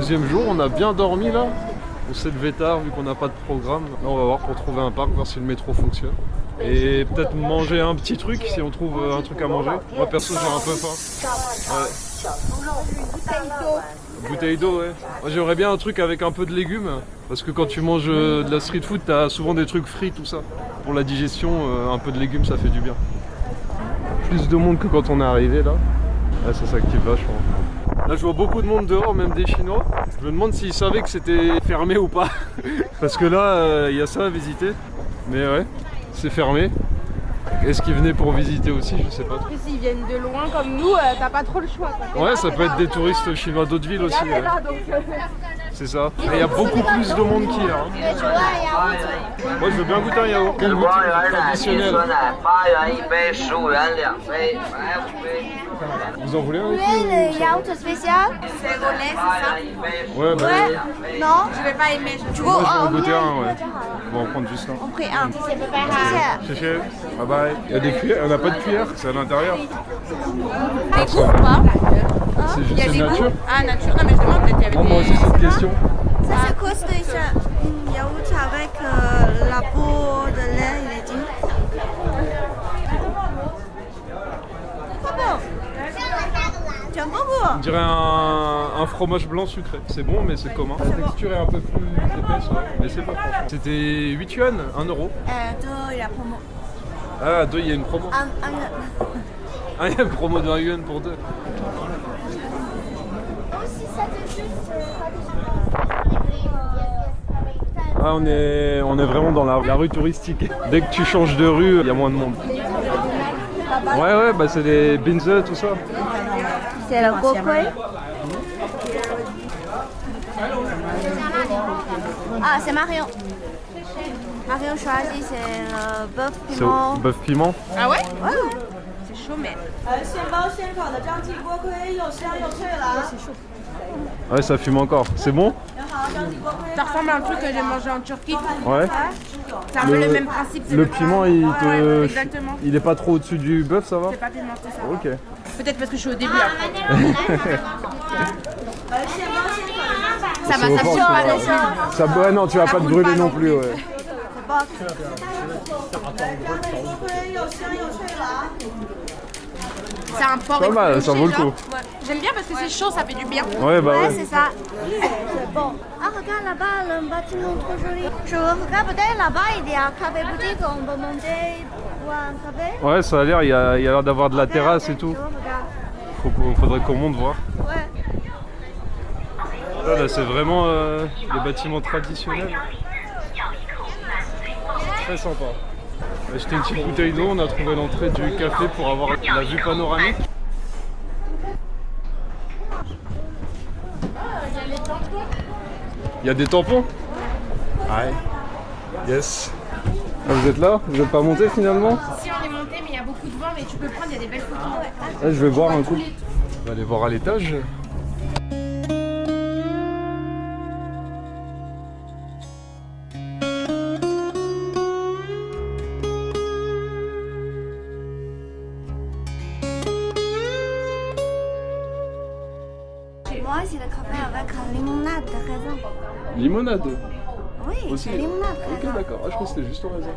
Deuxième jour, on a bien dormi là. On s'est levé tard vu qu'on n'a pas de programme. Là, on va voir pour trouver un parc, voir si le métro fonctionne. Et peut-être manger un petit truc si on trouve un truc à manger. Moi perso j'ai un peu faim. Ouais. Bouteille d'eau, ouais. Moi j'aimerais bien un truc avec un peu de légumes. Parce que quand tu manges de la street food, t'as souvent des trucs frits, tout ça. Pour la digestion, un peu de légumes ça fait du bien. Plus de monde que quand on est arrivé là. Ouais, ça s'active vachement. Là je vois beaucoup de monde dehors, même des Chinois. Je me demande s'ils savaient que c'était fermé ou pas. Parce que là, il y a ça à visiter. Mais ouais, c'est fermé. Est-ce qu'ils venaient pour visiter aussi? Je sais pas. Après, s'ils viennent de loin comme nous, t'as pas trop le choix. Quoi. Ouais, ça peut être des touristes chinois d'autres villes aussi. Ouais. C'est ça. Et il y a beaucoup plus de monde qu'hier. Hein. Moi, je veux bien goûter un yaourt. Quelle boutique traditionnelle? Vous en voulez un? Oui, le yaourt spécial. C'est relais, c'est ça? Ouais, bah. Ouais. Non. Je vais pas aimer. Moi, je vais en goûter un, ouais. On va en prendre juste un. On prie un. Chéché, bye bye. Il y a des cuillères, on n'a pas de cuillère, c'est à l'intérieur. Des goûts ou pas? Il y a C'est des nature. goûts. Ah, nature. Non, mais je demande peut-être qu'il y avait Non, moi aussi, c'est une question. Ça c'est quoi ce yaourt avec la peau de lait, il est dit. Pas bon. Tu aimes beaucoup? On dirait un fromage blanc sucré. C'est bon, mais c'est commun. La texture est un peu plus épaisse, ouais. Mais c'est pas franchement. C'était 8 yuan, 1 euro. Deux, il a promo. Ah, 2, il y a une promo. Ah, il y a une promo de 1 yuan pour 2. Ah, on est vraiment dans la rue touristique. Dès que tu changes de rue, il y a moins de monde. Ouais, bah c'est des binze, tout ça. C'est le gokway. Ah, c'est Marion. Marion choisit, c'est le bœuf piment. Bœuf piment. Ah ouais? Ouais, ouais. C'est chaud, mais. Ouais, ça fume encore. C'est bon? Ça ressemble à un truc que j'ai mangé en Turquie. Ouais. C'est un peu le même principe. Le piment, Ouais, exactement. il est pas trop au-dessus du bœuf, ça va? C'est pas pimenté, ça. Ok. Peut-être parce que je suis au début après. Ça va, ça Au fume fort, pas ça non va. plus. Ça, ouais, non, tu vas pas te brûle brûler pas non non plus, ouais. C'est un porc Pas mal, épluché, ça vaut le genre. coup. Ouais. J'aime bien parce que c'est chaud, ça fait du bien. Ouais, bah Ouais, ouais. c'est ça. C'est bon. Ah, regarde là-bas, le bâtiment trop joli. Je regarde peut-être là-bas, il y a un café boutique, on peut monter boire un café. Ouais, ça a l'air, il y a l'air d'avoir de la terrasse et tout. Regarde. Faudrait qu'on monte voir. Ouais. Là, c'est vraiment les bâtiments traditionnels. Très sympa. On a acheté une petite bouteille d'eau, on a trouvé l'entrée du café pour avoir la vue panoramique. Il y a des tampons? Ouais. Yes. Ah, vous êtes là? Vous n'êtes pas monté finalement? Si on est monté, mais il y a beaucoup de vent, mais tu peux prendre, il y a des belles photos. Ah, je vais boire un coup. On va aller voir à l'étage. Moi, c'est le café avec la limonade de raisin. Limonade. Oui, Aussi. c'est limonade de Ok, raisin. d'accord. Ah, je crois que c'était juste au raisin.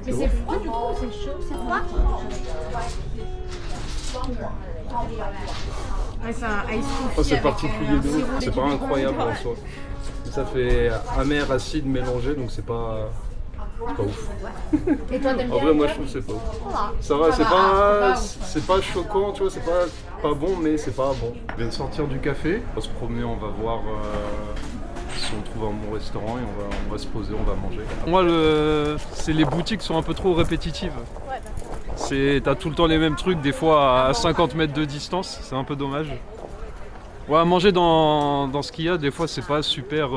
Mais c'est froid du coup, c'est chaud. C'est froid? Ouais, c'est un ice coffee. Oh, c'est avec, particulier un de ouf. sirop C'est et pas du incroyable citron. en soi. Ça fait amer, acide mélangé, donc c'est pas ouf. Et toi, t'aimes En bien? vrai, moi je trouve que c'est pas ouf. Ça va, c'est pas choquant, tu vois, c'est pas bon, mais c'est pas bon. On vient de sortir du café, on va se promener, on va voir si on trouve un bon restaurant et on va se poser, on va manger. Moi, c'est les boutiques sont un peu trop répétitives. T'as tout le temps les mêmes trucs, des fois à 50 mètres de distance, c'est un peu dommage. Ouais, manger dans ce qu'il y a, des fois c'est pas super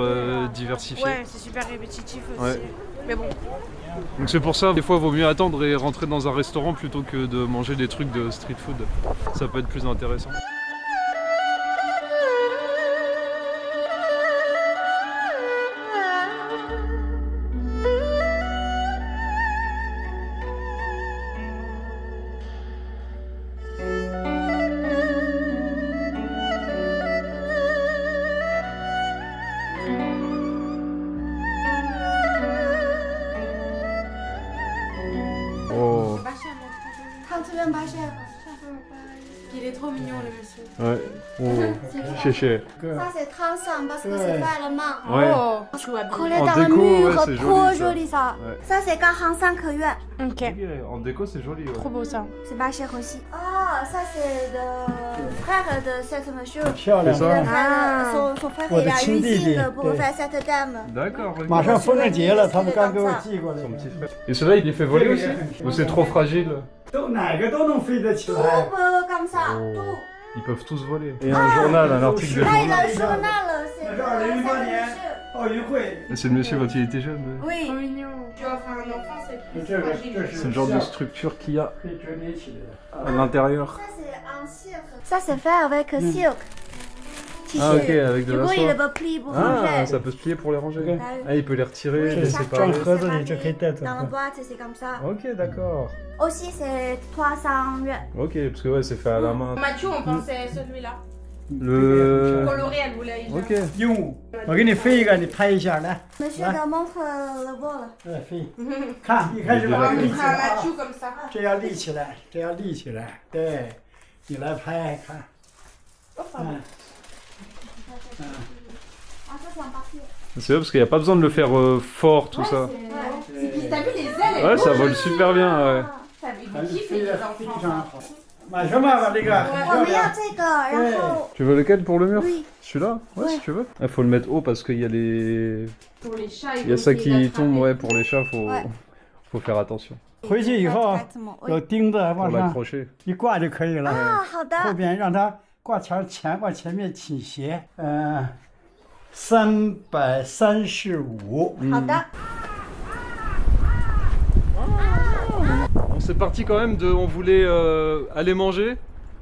diversifié. Ouais, c'est super répétitif aussi. Ouais. Mais bon. Donc c'est pour ça, des fois, il vaut mieux attendre et rentrer dans un restaurant plutôt que de manger des trucs de street food. Ça peut être plus intéressant. mignon le monsieur. Ouais. Oh, chéché. Ça c'est 35 parce que c'est fait à la main. Ouais. Oh, je vois Collé En dans le déco, mur, ouais, c'est trop joli, ça. joli ça. Ouais. Ça c'est 45 yuan. Ok. Ok, en déco, c'est joli. Ouais. Trop beau ça. C'est pas cher aussi. Ah, ça c'est le frère de cette monsieur. 漂亮 C'est 啊 ça.！ Son frère 我 il 的 a 亲弟 usine 弟 pour 对 faire cette dame. D'accord. ok. 马上风筝节了，他们刚给我寄过来 Son petit frère. Et celui-là, il est fait voler aussi Ou c'est trop fragile 都哪个都能飞得起 Tout 来。 peut comme ça, Oh. tout. Ils peuvent tous voler. Et un journal, un article de Là il journal. a le journal, c'est 那 de 是2008 cette 年 monsieur. 奥运会， C'est le monsieur quand il était jeune. Trop Oui. mignon. Tu offres à un enfant, c'est plus 这个 fragile. 这是 C'est le genre de structure qu'il y a 可以折叠起来的。 à l'intérieur. Ça c'est un cirque. Ça c'est fait avec silk. Tissu. Ah ok, avec de Du la coup il soie. peut plier pour Ah, ranger. ça peut se plier pour les ranger. Ok. Ah, il peut les retirer, Oui, les chaque séparer. fois, Dans le c'est盒子里就可以带走。 Dans la boîte c'est comme ça. Ok, d'accord. Aussi c'est 300 yuan. Ok, parce que ouais, c'est fait à la main. Mathieu, on pensait celui-là. Le... Coloré, elle voulait. Ok. 鹦鹉，我给你飞一个，你拍一下来， Monsieur de montre le vol. 来飞。看，一开始把它立起 On fera 来 un 啊， Mathieu comme ça. 这要立起来，这要立起来，对，你来拍看， Oh, pardon. 嗯， Ah ça c'est un papier. C'est vrai parce qu'il n'y a pas besoin de le faire fort, tout ça. T'as vu les ailes? Ouais, ça vole super bien, ouais. Ça avait 反 du 正 kiff 飞 les 得 enfants. 非常好。马上吧，把这个很漂我们要亮。这个，然后 Tu veux lequel pour le mur Oui. Celui-là ouais, Ouais. si tu veux. Il faut le mettre haut parce qu'il y a les... Pour les chats, Il y a ça qui tombe, ouais, pour les chats, Ouais. faut faire attention. 回去以后 Exactement, oui. 有钉子 Pour 往上 l'accrocher. 一挂就可以了。啊，好后的。边让它挂墙前往前面倾斜，335。好的。 On s'est parti quand même de... On voulait aller manger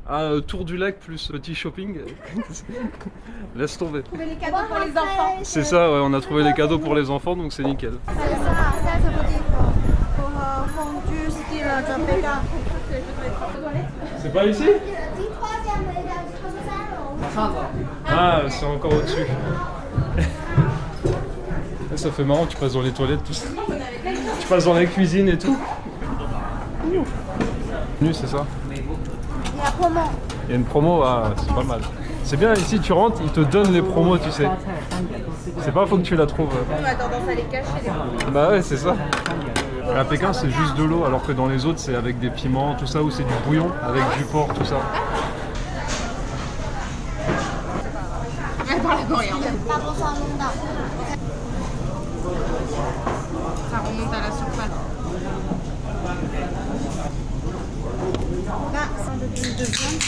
à Tour du Lac plus petit shopping. Laisse tomber. Trouver les cadeaux pour les enfants. C'est ça, ouais, on a trouvé les cadeaux pour les enfants, donc c'est nickel. C'est ça, ça c'est pour fondu style de béga. C'est pas ici Ah, c'est encore au-dessus. Ça fait marrant, tu passes dans les toilettes, tout ça. Tu passes dans la cuisine et tout. C'est ça. Il y a promo. Il y a une promo, ah, c'est pas mal. C'est bien, ici tu rentres, ils te donnent les promos, tu sais. C'est pas, faut que tu la trouves. On a tendance à les cacher, les promos. Bah ouais, c'est ça. À Pékin, c'est juste de l'eau, alors que dans les autres, c'est avec des piments, tout ça, ou c'est du bouillon, avec du porc, tout ça. Elle parle à rien. 大部分弄到。 Ça remonte à la surface. Là, c'est de viande.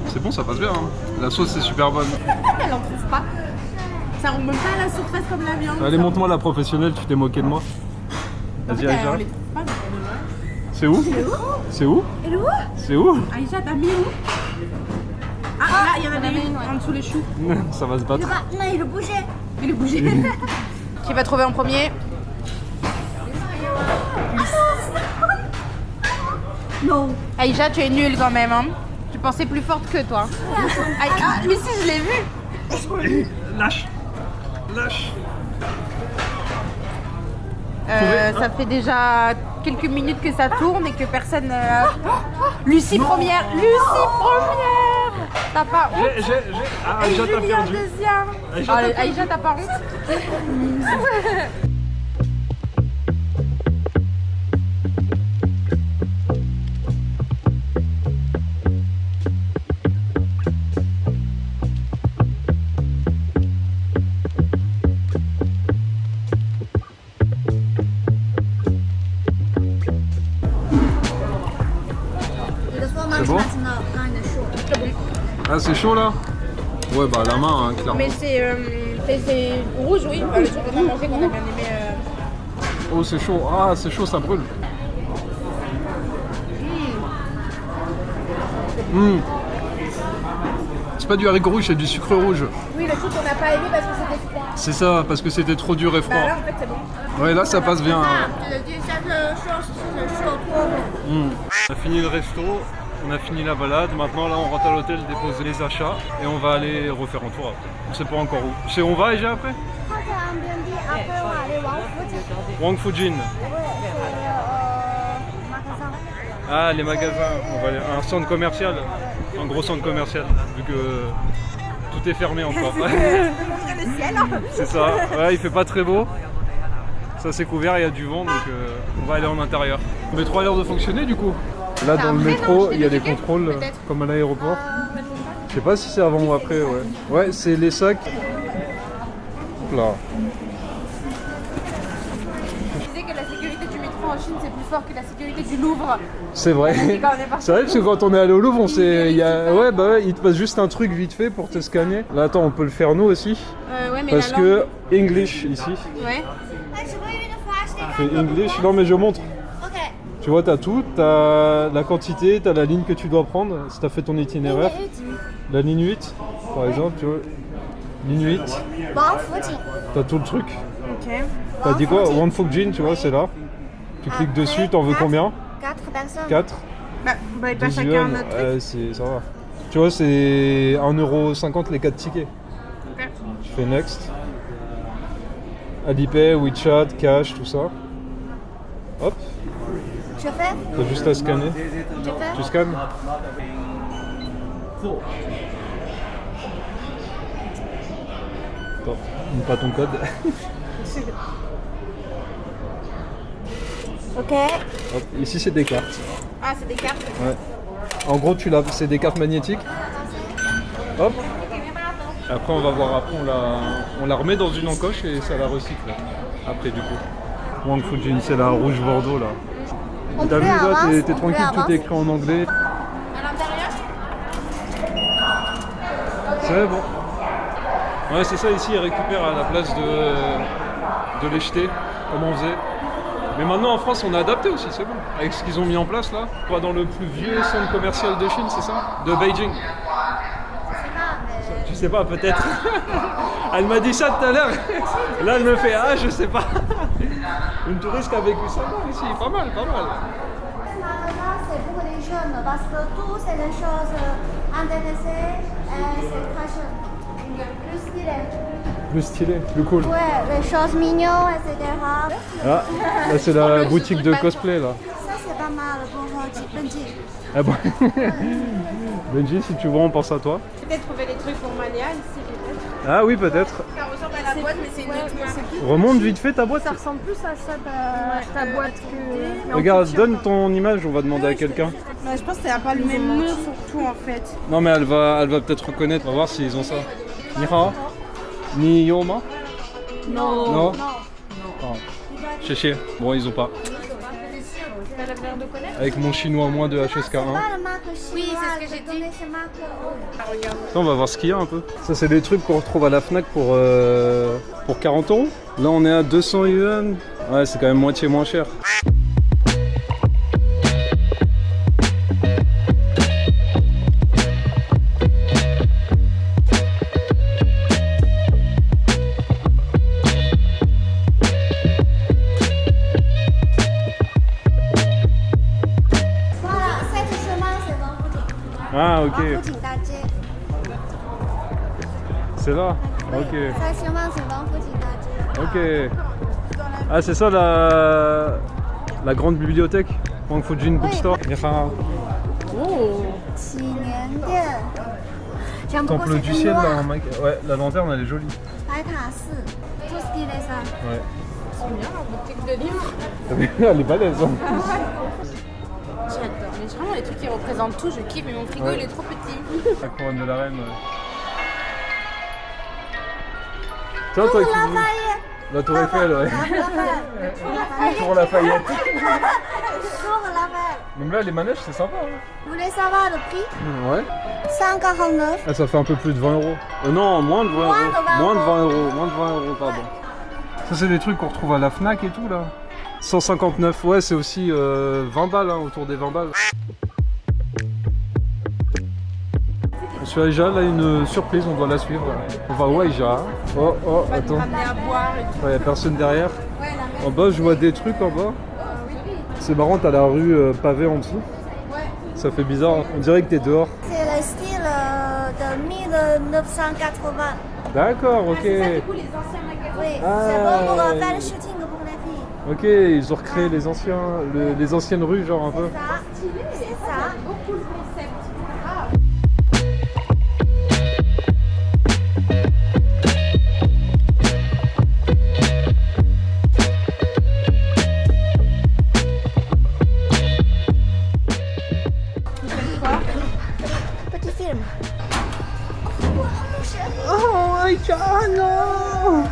C'est bon, ça passe bien. Hein. La sauce, c'est super bonne. Elle en trouve pas. Ça remonte pas à la surface comme la viande. Allez, montre-moi la professionnelle, tu t'es moqué de moi. Vas-y, On Aïcha. les trouve pas, mais C'est où C'est où Et le où C'est où Aïcha, t'as mis où? Ah, là, il y en avait une en dessous les choux. Ça va se battre. Non, il bougeait. Il est bougé. Qui va trouver en premier? Non. Aïcha, tu es nulle quand même. Hein. Tu pensais plus forte que toi. Ah, lui si, je l'ai vu. Lâche. Lâche. Ça fait déjà quelques minutes que ça tourne et que personne... Lucie première. Lucie première. T'as pas honte? Ah, Et Aïcha, t'as Julien perdu. deuxième. Aïcha, t'as perdu. Aïcha, t'as pas honte? Le fromage C'est bon maintenant, quand il est chaud. Ah, c'est chaud là Ouais, bah la main, hein, clairement. Mais c'est rouge, oui. Le truc qu'on a mangé, qu'on a bien aimé. Oh, c'est chaud. Ah, c'est chaud, ça brûle. Mmh. C'est pas du haricot rouge, c'est du sucre rouge. Oui, le truc qu'on n'a pas aimé parce que c'était froid. C'est ça, parce que c'était trop dur et froid. Bah là, en fait, c'est bon. Ouais, là, ça passe bien. Ah, tu le dis, chaque chose, c'est le chaud trop bon. On a fini le resto, on a fini la balade. Maintenant, là, on rentre à l'hôtel déposer les achats et on va aller refaire un tour après. On sait pas encore où. C'est où on va déjà après Quand c'est un Airbnb, après on va aller voir le Wang Fujin. magasin. Ah, les magasins. On va aller à un centre commercial. un gros centre commercial, vu que tout est fermé encore. Le ciel. C'est ça, ouais, il fait pas très beau. Ça c'est couvert, il y a du vent, donc on va aller en intérieur. Le métro a l'air de fonctionner du coup. Là dans le métro, il y a des contrôles comme à l'aéroport. Je sais pas si c'est avant ou après, ouais. Ouais, c'est les sacs. Hop là. Je disais que la sécurité du métro en Chine c'est plus fort que la sécurité du Louvre. C'est vrai. C'est vrai parce que quand on est allé au Louvre, on s'est, ouais, bah ouais, il te passe juste un truc vite fait pour te scanner. Là, attends, on peut le faire nous aussi. Ouais, mais Parce que English ici. Ouais. C'est English. Non, mais je montre. Ok. Tu vois, t'as tout, t'as la quantité, t'as la ligne que tu dois prendre. Si t'as fait ton itinéraire, la ligne 8, par exemple, tu vois. Ligne 8, t'as tout le truc. Ok. T'as dit quoi? Wang Fukjin, tu vois, c'est là. Tu cliques dessus, t'en veux combien? 4 personnes. 4. Bah, il passe 2 chacun yuan, un autre truc. ça va. Tu vois, c'est 1,50€ les 4 tickets. Ok. Je fais next. Alipay, WeChat, Cash, tout ça. Hop, Je fais. t'as juste à scanner. Je fais. Tu scannes. Attends, dis pas ton code. Ok. Hop, ici c'est des cartes. Ah, c'est des cartes. Ouais. En gros, c'est des cartes magnétiques. Hop. Après, on va voir. Après, on la remet dans une encoche et ça la recycle. Après, du coup. Wang Fukjin, c'est la rouge Bordeaux là. T'as vu là, t'es tranquille, tout est écrit en anglais. À l'intérieur. C'est bon. Ouais, c'est ça ici, ils récupèrent à la place de les jeter, comme on faisait. Mais maintenant en France, on a adapté aussi, c'est bon. Avec ce qu'ils ont mis en place là. Pas dans le plus vieux centre commercial de Chine, c'est ça? De Beijing. Tu sais pas, peut-être. Elle m'a dit ça tout à l'heure. Là, elle me fait ah, je sais pas. Une touriste qui a vécu ça ici, pas mal, pas mal. Maintenant, c'est pour les jeunes parce que tout, c'est des choses intéressées et c'est très jeune. Plus stylé. Plus stylé, plus cool. Ouais, les choses mignonnes, etc. Ah, là c'est la boutique de cosplay là. Ça, c'est pas mal pour Benji. Ah bon. Benji, si tu vois, on pense à toi. Peut-être trouver des trucs pour Mania ici, peut-être. Ah oui, peut-être. Ça ressemble à la boîte, mais c'est une autre. Remonte vite fait ta boîte. Ça ressemble plus à ça, ta boîte que. Regarde, donne ton image, on va demander à quelqu'un. Je pense que ça n'a pas le même nom surtout en fait. Non mais elle va peut-être reconnaître, on va voir s'ils ont ça. Ni hao? Ni yoma? Non. Non. Ah. Chéché. Bon, ils ont pas. Tu as l'air de connaître. Avec mon chinois moins de HSK1. Pas la marque chinoise. Oui, c'est ce que j'ai dit. Donner ces marques. Ah, regarde. Ça, on va voir ce qu'il y a un peu. Ça, c'est des trucs qu'on retrouve à la Fnac pour 40 €. Là, on est à 200 yuan. Ouais, c'est quand même moitié moins cher. Voilà, cette chemin, c'est Wangfujing. Ah, ok. Wangfujing Dajie. C'est là. Ok. Ce chemin, c'est Wangfujing Dajie. Ok. Ah, c'est ça la grande bibliothèque Wang Fukjin Bookstore. Oh. 祈年殿。全部 Temple du ciel là, mec. Ouais, la lanterne elle est jolie. 白塔寺，tout stylé ça. Ouais. C'est bien la boutique de livres. Elle est balèze. Hein. J'adore. Mais vraiment les trucs qui représentent tout, je kiffe. Mais mon frigo Ouais. il est trop petit. La couronne de la reine. Tiens, toi qui dis. La tour Eiffel, ouais. Tour Lafayette. Tour Lafayette. Donc là, les manèges, c'est sympa. Hein. Vous voulez savoir le prix? Ouais. 149. Ah, ça fait un peu plus de 20 €. Non, moins de 20 €. Moins de 20 Moins de 20 €. Moins de 20 €, pardon. Ça, c'est des trucs qu'on retrouve à la Fnac et tout, là. 159, ouais, c'est aussi 20 balles, hein, autour des 20 balles. Sur Aïja, là, une surprise, on doit la suivre. On va où Aïja? Oh, attends. Ramener à boire et tout. Il n'y a personne derrière. En bas, je vois des trucs en bas. C'est marrant, t'as la rue pavée en dessous. Ça fait bizarre, on dirait que t'es dehors. C'est le style de 1980. D'accord, ok. Du coup, les anciens magasins. Oui, Ah. c'est bon pour faire le shooting pour les filles. Ok, ils ont recréé les anciennes rues, genre un peu. Ça, c'est ça. Beaucoup le concept. Oh, Aïcha, non.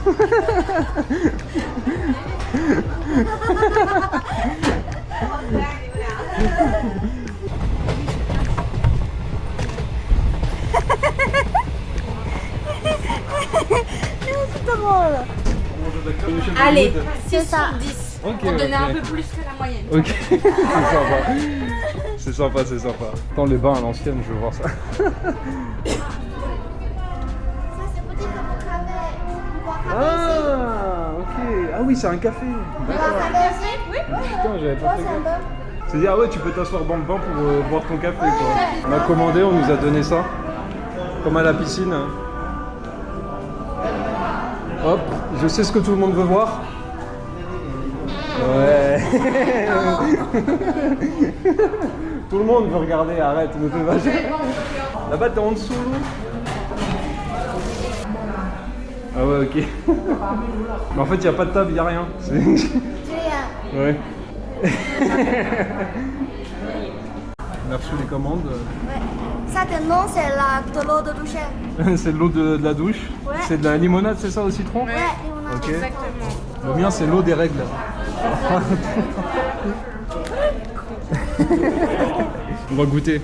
C'est drôle. Allez, 6 C'est ça. sur 10. Ok, On donnait un ok. peu plus que la moyenne. Ok, c'est sympa. C'est sympa, c'est sympa. Attends, les bains à l'ancienne, je veux voir ça. Ça, c'est petit comme un café. On boit café ici. Ah, ok. Ah oui, c'est un café. On boit café ici. Oui. Putain, j'avais pas fait C'est un gaffe. peu. C'est-à-dire, ah ouais, tu peux t'asseoir dans le bain pour boire ton café, quoi. On a commandé, on nous a donné ça. Comme à la piscine. Hop, je sais ce que tout le monde veut voir. Ouais. Tout le monde veut regarder, arrête, me fais vacher. Là-bas, t'es en dessous. Ah ouais, ok. Mais en fait, il n'y a pas de table, il n'y a rien. C'est rien. Ouais. On a reçu les commandes. Ouais. Ça, de nom, c'est de l'eau de douche. C'est de l'eau de la douche. Ouais. C'est de la limonade, c'est ça au citron? Ouais, limonade. Ok. Exactement. Le mien, c'est l'eau des règles. On va goûter.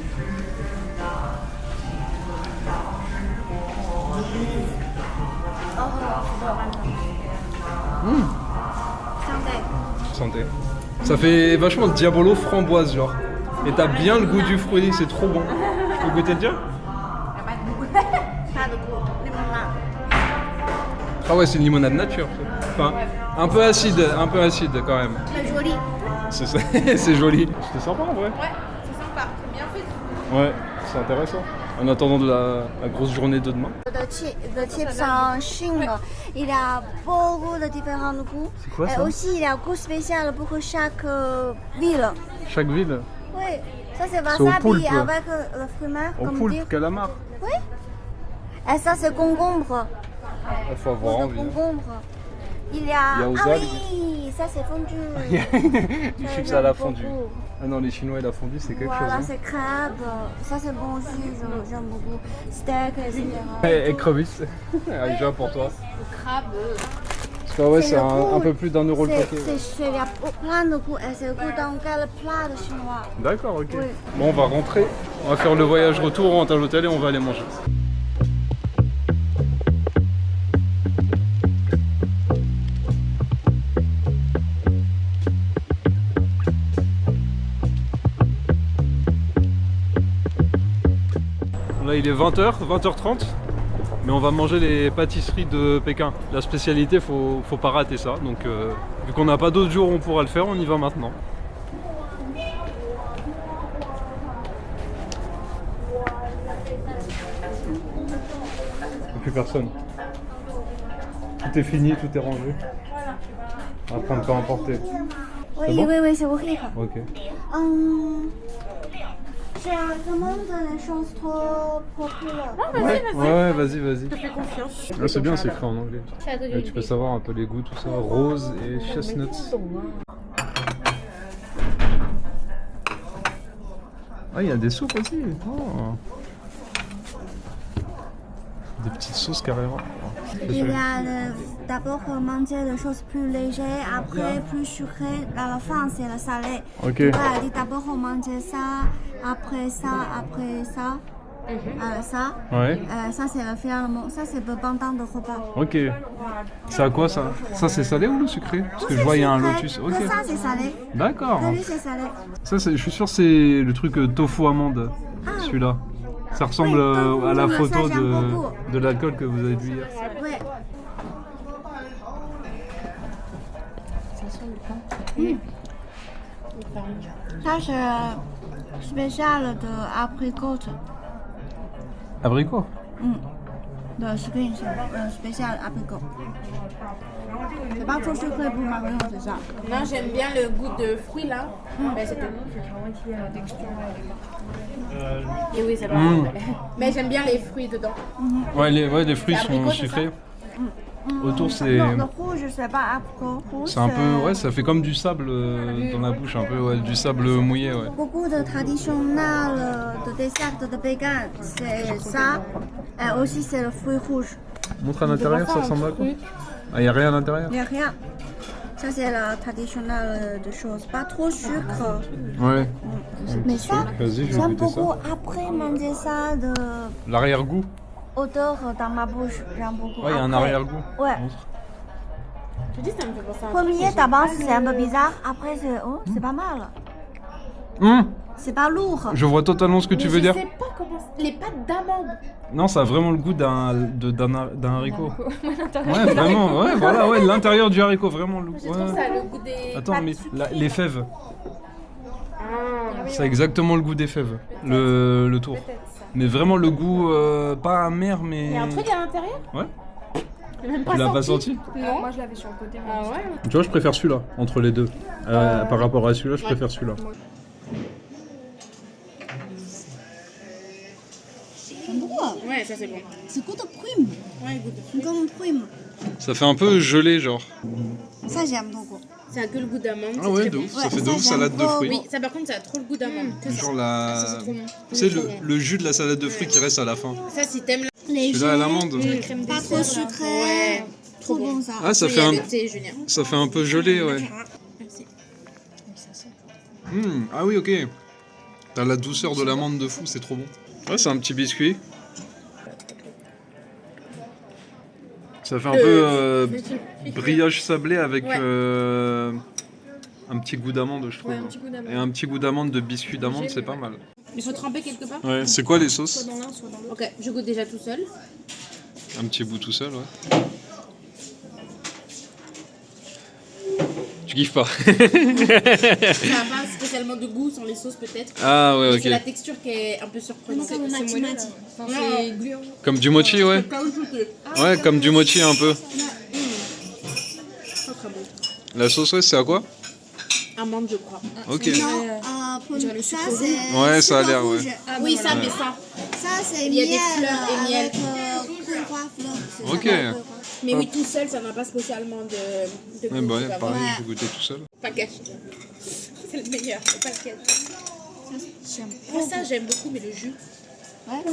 Santé. Santé. Ça fait vachement diabolo framboise, genre. Et t'as bien le goût du fruit, c'est trop bon. Tu peux goûter le tien? Pas de goût. Limonade. Ah ouais, c'est une limonade nature. Enfin, un peu acide quand même. C'est joli. C'est ça, c'est joli. C'était sympa en vrai. Ouais, c'est sympa. C'est bien fait. Ouais, c'est intéressant. En attendant de la grosse journée de demain. Le chips en Chine, il y a beaucoup de différents goûts. C'est quoi, ça? Et aussi, il y a un goût spécial pour chaque ville. Chaque ville. Oui, ça c'est C'est au wasabi poulpe. avec le frument, Au comme poulpe, dire. calamar. Oui. Et ça c'est concombre. Il faut avoir Le envie. concombre. Il y a... Il y a aux ah algues. oui, ça c'est fondu. Du Ça, chips j'aime à la beaucoup. fondue. Ah non, les Chinois et la fondue, c'est quelque Voilà, chose. Hein. c'est crabe. Ça c'est bon aussi, j'aime beaucoup. Steak, etc. Et crevisses. Aïcha pour toi. Le crabe. Parce que ouais, C'est c'est le un goût. peu plus d'1 euro le paquet. Il y a plein de goûts et c'est le goût dans quel plat de chinois. D'accord, ok. Oui. Bon, on va rentrer. On va faire le voyage retour, on rentre à l'hôtel et on va aller manger. Là, il est 20h, 20h30. Mais on va manger les pâtisseries de Pékin. La spécialité, faut pas rater ça. Donc, vu qu'on n'a pas d'autres jours où on pourra le faire, on y va maintenant. Il n'y a plus personne. Tout est fini, tout est rangé. On va prendre pas emporter. Oui, bon oui, oui, c'est ok. Ok. Je recommande les choses trop populaires. Ouais, vas-y, vas-y. Je te fais confiance. Ah, c'est bien, c'est écrit en anglais. Et tu peux savoir un peu les goûts, tout ça. Rose et chestnuts. Ah, il y a des soupes aussi. Oh. Des petites sauces carrément. Il y a d'abord manger des choses plus légères, après plus sucrées. À la fin, c'est le salé. Ok. Ouais, d'abord on mange ça, après ça, après ça. Ça. Ouais. Ça c'est le finalement. Ça c'est le pendant de repas. Ok. C'est à quoi ça? Ça c'est salé ou sucré? Parce que je vois il y a un lotus. Ok. Que ça c'est salé. D'accord. Lui c'est salé. Ça, je suis sûr c'est le truc tofu amande. Celui-là. Ça ressemble Oui, à la tofu, photo ça, j'aime beaucoup. de l'alcool que vous avez bu hier. Ouais. Ça c'est spécial de apricot. Abricot. De spring, spécial apricot. C'est pas trop sucré pour Marion, c'est ça. Non, j'aime bien le goût de fruits là. Ben, c'était la texture. Et oui, c'est vrai. Mais j'aime bien les fruits dedans. Ouais, les fruits C'est sont abricot, c'est sucrés. Autour, c'est. Non, le rouge, c'est pas apricot. Rouge, C'est un peu. Ouais, ça fait comme du sable dans la bouche, un peu, ouais, du sable mouillé, ouais. Beaucoup de traditionnels de dessert de Pékin, c'est ça. Et aussi, c'est le fruit rouge. Montre à l'intérieur, ça ressemble à quoi? Ah, il n'y a rien à l'intérieur? Il n'y a rien. Ça, c'est la traditionnelle de choses. Pas trop sucre. Ouais. Mais ça, Vas-y, je vais j'aime goûter ça. beaucoup. Après manger ça, de L'arrière-goût? odeur dans ma bouche. J'aime beaucoup. Ouais, il y a un Après- arrière-goût. Ouais. Montre. Je dis, ça me fait penser à un Premier, d'abord, c'est un peu bizarre. Après, c'est pas mal. C'est pas lourd. Je vois totalement ce que tu veux dire. Je sais pas comment. Les pâtes d'amande. Non, ça a vraiment le goût d'un haricot. Ouais, vraiment, ouais, voilà, ouais, l'intérieur du haricot, vraiment. Je trouve ça a le goût des. Attends, pâtes mais sucrées. les fèves, Ah, ça a exactement le goût des fèves, le tour. peut-être ça. Mais vraiment le goût, pas amer, mais... Il y a un truc à l'intérieur? Ouais. J'ai même Tu l'as pas senti? Non. Moi je l'avais sur le côté. Ah ouais? Tu vois, je préfère celui-là, entre les deux. Par rapport à celui-là, je préfère celui-là. Ouais, ça c'est bon. C'est goût de prune. Ouais, goût de. Comme prune. Ça fait un peu gelé, genre. Ça, j'aime beaucoup. Ça a que le goût d'amande. Ah c'est ouais, très de bon. ouf, Ouais, ça fait de ça, ouf j'aime salade de beaucoup. fruits. Oui, ça par contre, ça a trop le goût d'amande. Que ça. Genre Ça, c'est la... trop bon. Tu sais, le jus de la salade de fruits qui reste à la fin. Ça, si t'aimes Léger. Celui-là à l'amande. Pas trop sucré. Ouais. Trop bon ça. Ah, ça il y fait a un... le thé, Julien. Ça fait un peu gelé, ouais. Merci. Ah oui, ok. T'as la douceur de l'amande de fou, c'est trop bon. Ouais, c'est un petit biscuit. Ça fait un peu brioche sablée avec Ouais. un petit goût d'amande, je trouve. Ouais, un petit goût d'amande. Et un petit goût d'amande de biscuit d'amande, c'est pas mal. Il faut tremper quelque part? Ouais, c'est quoi les sauces? Soit dans l'un, soit dans l'autre. Ok, je goûte déjà tout seul. Un petit bout tout seul, ouais. Tu kiffes pas? Ça n'a pas spécialement de goût sans les sauces peut-être. Ah ouais, Mais c'est la ok. texture qui est un peu surprenante. C'est moelleux, là. Enfin, c'est gluant. Comme du mochi, ouais. Ouais, comme du mochi un peu. Très très bon. La sauce, ouais, c'est à quoi? Amande, je crois. Ok. Ça, c'est. Ouais, ça a l'air, rouge. ouais. Oui, ça, mais ça. Ça, c'est Il y a des miel. fleurs et miel. Avec fleurs. Ok. Mais oui, tout seul, ça n'a pas spécialement de goût. Ouais, bah ouais, tu vois. pareil, je vais goûter tout seul. Pas caché. C'est le meilleur, c'est pas le caché. Moi, ça, j'aime beaucoup, mais le jus,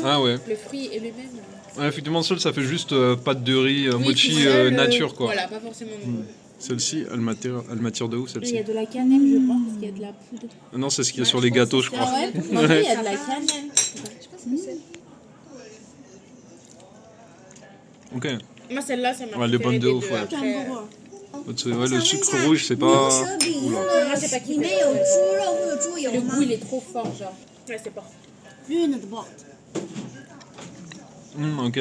Ah ouais. le fruit est le même. Ouais, effectivement, seul, ça fait juste pâte de riz, Oui, mochi tout seul, nature, quoi. Voilà, pas forcément. Celle-ci, elle m'attire de ouf, Il y celle-ci. a de la cannelle, je pense, parce qu'il y a de la poudre. Non, c'est ce qu'il y a sur les gâteaux, je Ah crois. ouais? En vrai, il y a de la cannelle. Ok. Moi, celle-là, ça m'a Ouais, les bonnes de ouf, ouais. Ouais, le sucre rouge, c'est pas... Oula. Moi, j'ai pas kiffé. 里面有猪肉或者猪油 Le 吗 goût, il est trop fort, genre. Ouais, c'est pas. 绿的不？ Ok.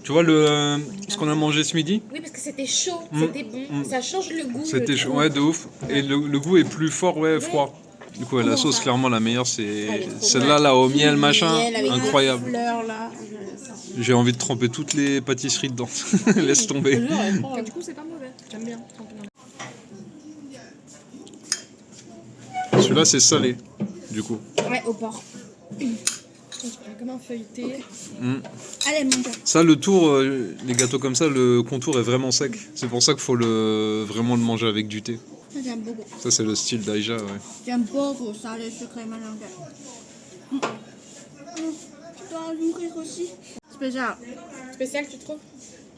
Tu vois ce qu'on a mangé ce midi? Oui, parce que c'était chaud, c'était bon. Ça change le goût. C'était je chaud, trouve. ouais, de ouf. Et le goût est plus fort, ouais, froid. Du coup, ouais, la sauce, clairement, la meilleure, c'est celle-là, là, au miel, machin. Miel avec Incroyable. des fleurs, là. J'ai envie de tremper toutes les pâtisseries dedans. Laisse tomber. Du coup, c'est pas mauvais. J'aime bien. Celui-là, c'est salé, du coup. Ouais, au porc. Comme un feuilleté. Allez, mange. Ça, le tour, les gâteaux comme ça, le contour est vraiment sec. C'est pour ça qu'il faut vraiment le manger avec du thé. Ça, j'aime beaucoup. Ça, c'est le style d'Aïja, ouais. J'aime beaucoup ça, les sucrés mélangés. Tu dois nourrir aussi. Spécial. Spécial, tu trouves?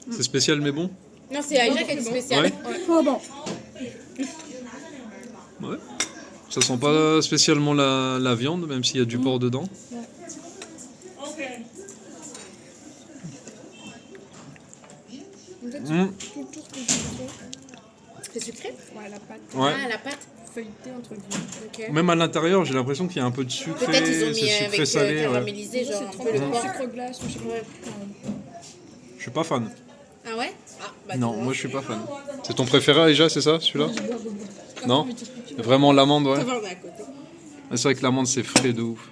C'est spécial, mais bon? Non, c'est Aïcha qui est spécial. Ouais. Trop bon. Ouais. Ça sent pas spécialement la viande, même s'il y a du porc dedans. C'est sucré? Ouais, la pâte Ouais. Ah, la pâte. feuilletée entre guillemets. Ok. Même à l'intérieur, j'ai l'impression qu'il y a un peu de sucré, Peut-être ils ont c'est mis sucré avec salé. Ouais. caramélisé, genre un peu le Le porc. sucre glace ou je sais pas. Je suis pas fan. Ah ouais? Ah, bah, Non, tu vois. moi je suis pas fan. C'est ton préféré, Aïja, c'est ça, celui-là? Non? Vraiment l'amande, ouais. Ça va, on est à côté. C'est vrai que l'amande, c'est frais de ouf.